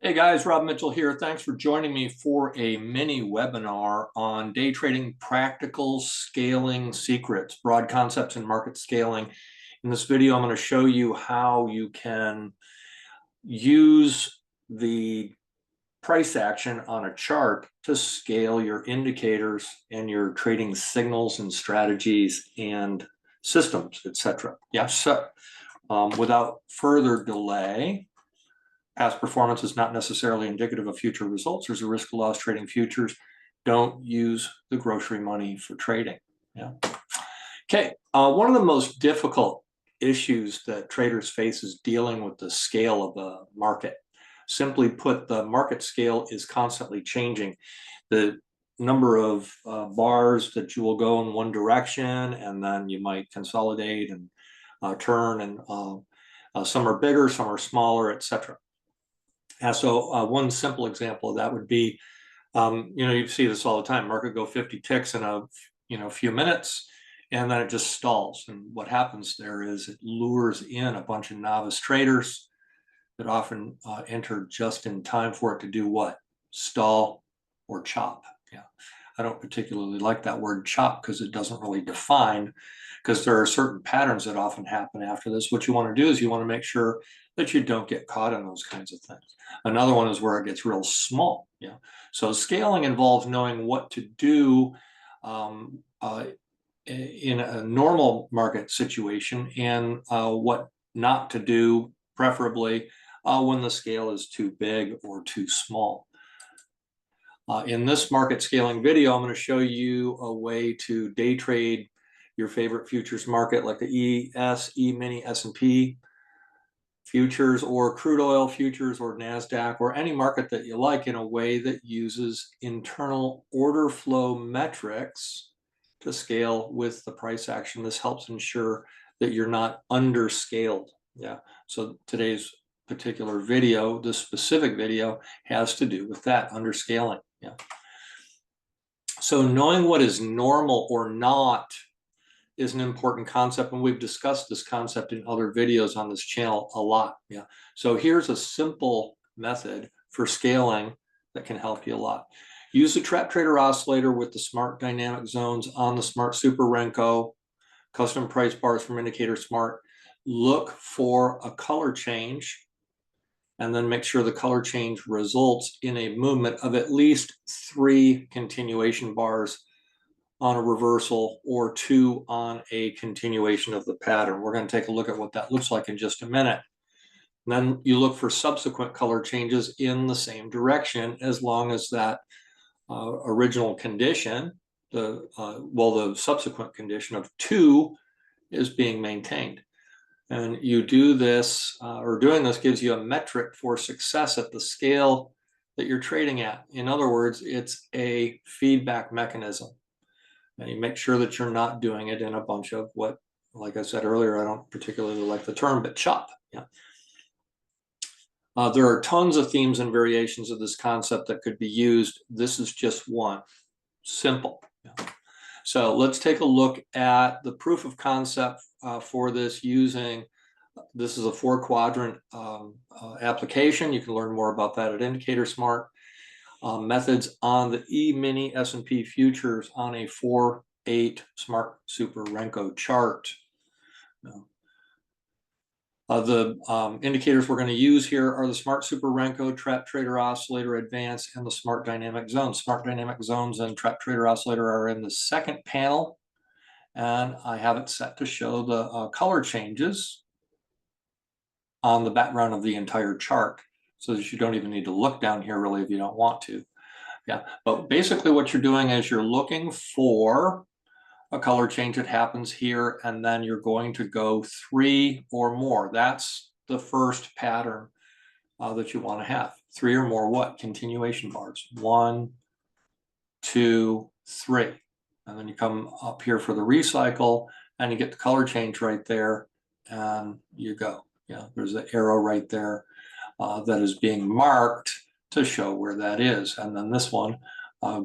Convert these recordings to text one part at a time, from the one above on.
Hey guys, Rob Mitchell here. Thanks for joining me for a mini webinar on day trading practical scaling secrets, broad concepts in market scaling. In this video, I'm going to show you how you can use the price action on a chart to scale your indicators and your trading signals and strategies and systems, etc. Yeah, so without further delay, past performance is not necessarily indicative of future results. There's a risk of loss trading futures. Don't use the grocery money for trading. Yeah. Okay. One of the most difficult issues that traders face is dealing with the scale of the market. Simply put, the market scale is constantly changing. The number of bars that you will go in one direction, and then you might consolidate and turn, and some are bigger, some are smaller, etc. So one simple example of that would be, you see this all the time. Market go 50 ticks in a few minutes, and then it just stalls. And what happens there is it lures in a bunch of novice traders that often enter just in time for it to do what? Stall or chop. Yeah, I don't particularly like that word chop because it doesn't really define, because there are certain patterns that often happen after this. What you want to do is you want to make sure that you don't get caught in those kinds of things. Another one is where it gets real small. Yeah. So scaling involves knowing what to do in a normal market situation, and what not to do, preferably when the scale is too big or too small. In this market scaling video, I'm going to show you a way to day trade your favorite futures market, like the Emini S&P futures, or crude oil futures, or NASDAQ, or any market that you like, in a way that uses internal order flow metrics to scale with the price action. This helps ensure that you're not underscaled. Yeah. So today's particular video, this specific video, has to do with that, underscaling. Yeah. So knowing what is normal or not is an important concept, and we've discussed this concept in other videos on this channel a lot. Yeah. So here's a simple method for scaling that can help you a lot. Use the Trap Trader Oscillator with the Smart Dynamic Zones on the Smart Super Renko, custom price bars from IndicatorSmart. Look for a color change, and then make sure the color change results in a movement of at least 3 continuation bars on a reversal, or 2 on a continuation of the pattern. We're going to take a look at what that looks like in just a minute. And then you look for subsequent color changes in the same direction, as long as that original condition, the subsequent condition of 2 is being maintained. And you do this, or doing this gives you a metric for success at the scale that you're trading at. In other words, it's a feedback mechanism. And you make sure that you're not doing it in a bunch of what, like I said earlier, I don't particularly like the term, but chop. Yeah. There are tons of themes and variations of this concept that could be used. This is just one. Simple. Yeah. So let's take a look at the proof of concept for this using, this is a 4-quadrant application. You can learn more about that at IndicatorSmart. Methods on the Emini S&P futures on a 4/8 Smart Super Renko chart. The indicators we're going to use here are the Smart Super Renko, Trap Trader Oscillator Advanced, and the Smart Dynamic Zones. Smart Dynamic Zones and Trap Trader Oscillator are in the second panel, and I have it set to show the color changes on the background of the entire chart, so that you don't even need to look down here really if you don't want to. Yeah, but basically what you're doing is you're looking for a color change that happens here, and then you're going to go 3 or more. That's the first pattern that you want to have. 3 or more what? Continuation bars. 1, 2, 3. And then you come up here for the recycle, and you get the color change right there, and you go. Yeah, there's an arrow right there that is being marked to show where that is. And then this one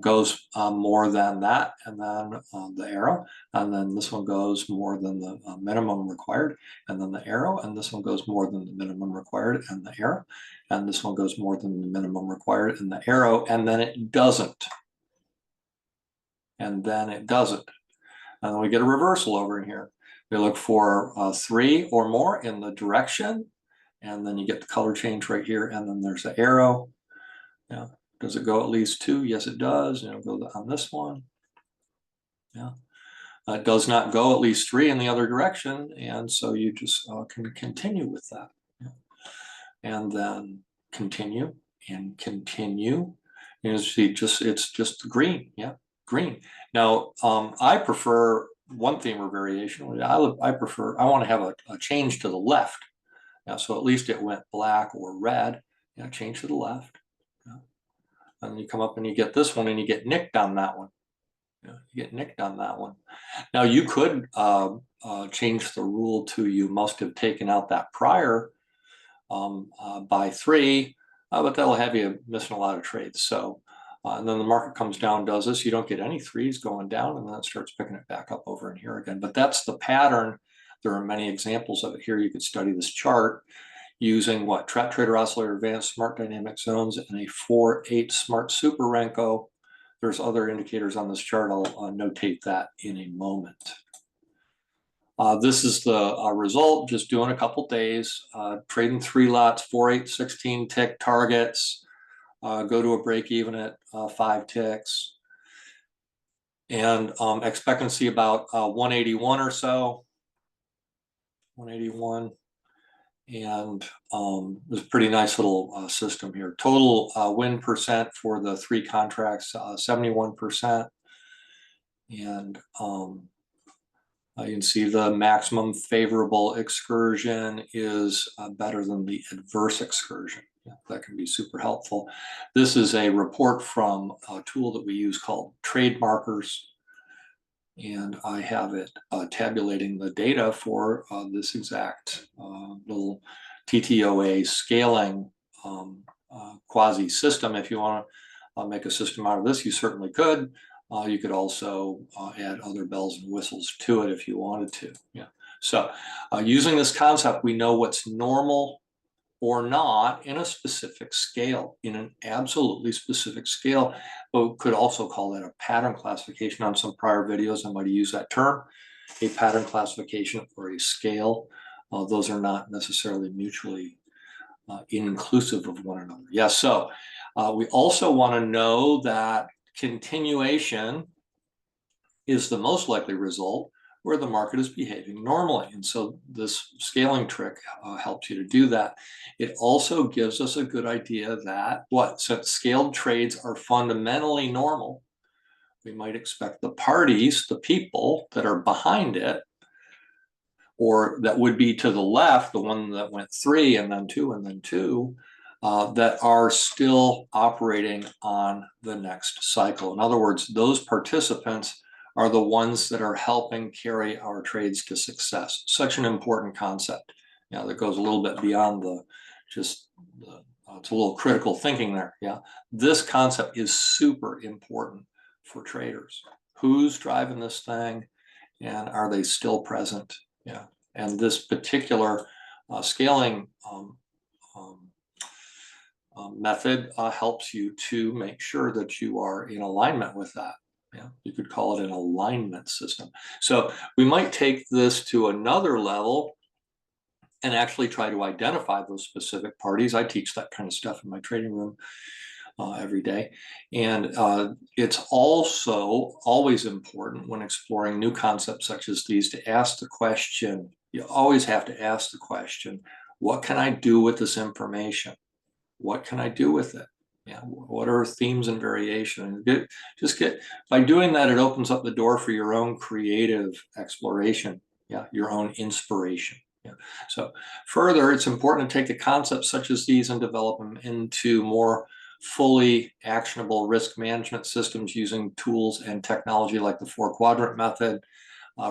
goes more than that, and then the arrow, and then this one goes more than the minimum required, and then the arrow, and this one goes more than the minimum required, and the arrow, and this one goes more than the minimum required, and the arrow, and then it doesn't. And then it doesn't. And then we get a reversal over in here. We look for 3 or more in the direction, and then you get the color change right here, and then there's the arrow. Yeah. Does it go at least 2? Yes, it does. You know, go on this one. Yeah. It does not go at least 3 in the other direction, and so you just can continue with that. Yeah. And then continue and continue. You see, it's just green. Yeah, green. Now, I prefer one theme or variation. I want to have a change to the left. Yeah, so at least it went black or red. Yeah, change to the left. Yeah. And you come up and you get this one, and you get nicked on that one. Yeah, you get nicked on that one. Now you could change the rule to you must have taken out that prior by 3, but that'll have you missing a lot of trades. So, and then the market comes down, does this, you don't get any 3s going down, and then it starts picking it back up over in here again. But that's the pattern. There are many examples of it here. You could study this chart using what? Trap Trader, Oscillator, Advanced, Smart Dynamic Zones, and a 4/8 Smart Super Renko. There's other indicators on this chart. I'll notate that in a moment. This is the result, just doing a couple days, trading 3 lots, 4, 8, 16 tick targets, go to a break even at 5 ticks, and expectancy about 181 or so, 181. And there's a pretty nice little system here. Total win percent for the 3 contracts, 71%. And you can see the maximum favorable excursion is better than the adverse excursion. Yeah, that can be super helpful. This is a report from a tool that we use called Trade Markers. And I have it tabulating the data for this exact little TTOA scaling quasi system. If you want to make a system out of this, you certainly could. You could also add other bells and whistles to it if you wanted to. Yeah. So using this concept, we know what's normal or not in a specific scale, in an absolutely specific scale. But we could also call that a pattern classification. On some prior videos, I might have used that term, a pattern classification or a scale. Those are not necessarily mutually inclusive of one another. Yeah, so we also want to know that continuation is the most likely result where the market is behaving normally. And so this scaling trick helps you to do that. It also gives us a good idea that since scaled trades are fundamentally normal, we might expect the parties, the people that are behind it, or that would be to the left, the one that went 3 and then 2 and then 2, that are still operating on the next cycle. In other words, those participants are the ones that are helping carry our trades to success. Such an important concept. Yeah, that goes a little bit beyond it's a little critical thinking there. Yeah, this concept is super important for traders. Who's driving this thing, and are they still present? Yeah, and this particular scaling method helps you to make sure that you are in alignment with that. Yeah, you could call it an alignment system. So we might take this to another level and actually try to identify those specific parties. I teach that kind of stuff in my trading room every day. And it's also always important when exploring new concepts such as these to ask the question. You always have to ask the question, what can I do with this information? What can I do with it? Yeah, what are themes and variation? By doing that, it opens up the door for your own creative exploration. Yeah, your own inspiration. Yeah. So further, it's important to take the concepts such as these and develop them into more fully actionable risk management systems using tools and technology like the 4-quadrant method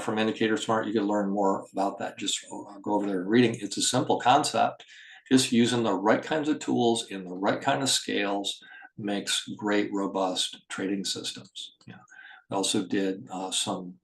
from IndicatorSmart. You can learn more about that. Just go over there and reading. It's a simple concept. Just using the right kinds of tools in the right kind of scales makes great, robust trading systems. Yeah. I also did some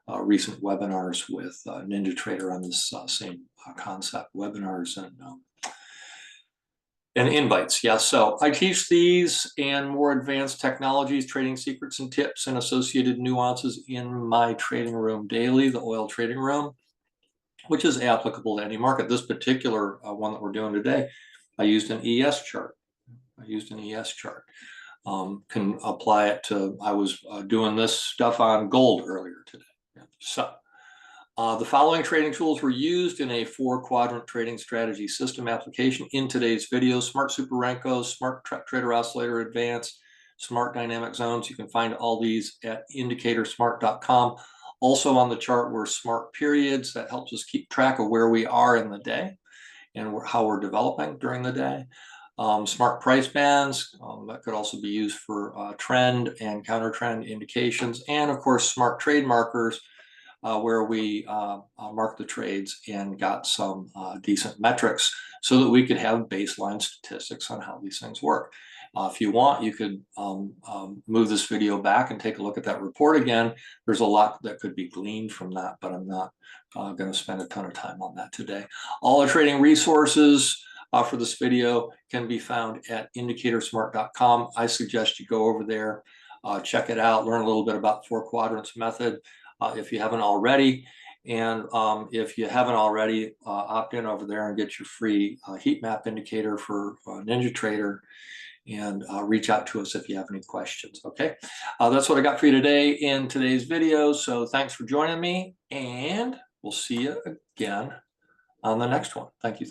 recent webinars with Ninjatrader on this same concept, webinars and invites. Yeah, so I teach these and more advanced technologies, trading secrets and tips, and associated nuances in my trading room daily, the oil trading room, which is applicable to any market. This particular one that we're doing today, I used an ES chart. Can apply it to, I was doing this stuff on gold earlier today. Yeah. So the following trading tools were used in a 4-quadrant trading strategy system application in today's video: Smart Super Renko, Smart Trader Oscillator Advanced, Smart Dynamic Zones. You can find all these at IndicatorSmart.com. Also on the chart were Smart Periods. That helps us keep track of where we are in the day and how we're developing during the day. Smart price bands, that could also be used for trend and counter trend indications. And of course, smart trade markers, where we mark the trades and got some decent metrics so that we could have baseline statistics on how these things work. If you want, you could move this video back and take a look at that report again. There's a lot that could be gleaned from that, but I'm not going to spend a ton of time on that today. All the trading resources for this video can be found at IndicatorSmart.com. I suggest you go over there, check it out, learn a little bit about 4 quadrants method if you haven't already. And if you haven't already, opt in over there and get your free heat map indicator for NinjaTrader, and reach out to us if you have any questions. Okay, that's what I got for you today in today's video. So thanks for joining me, and we'll see you again on the next one. Thank you.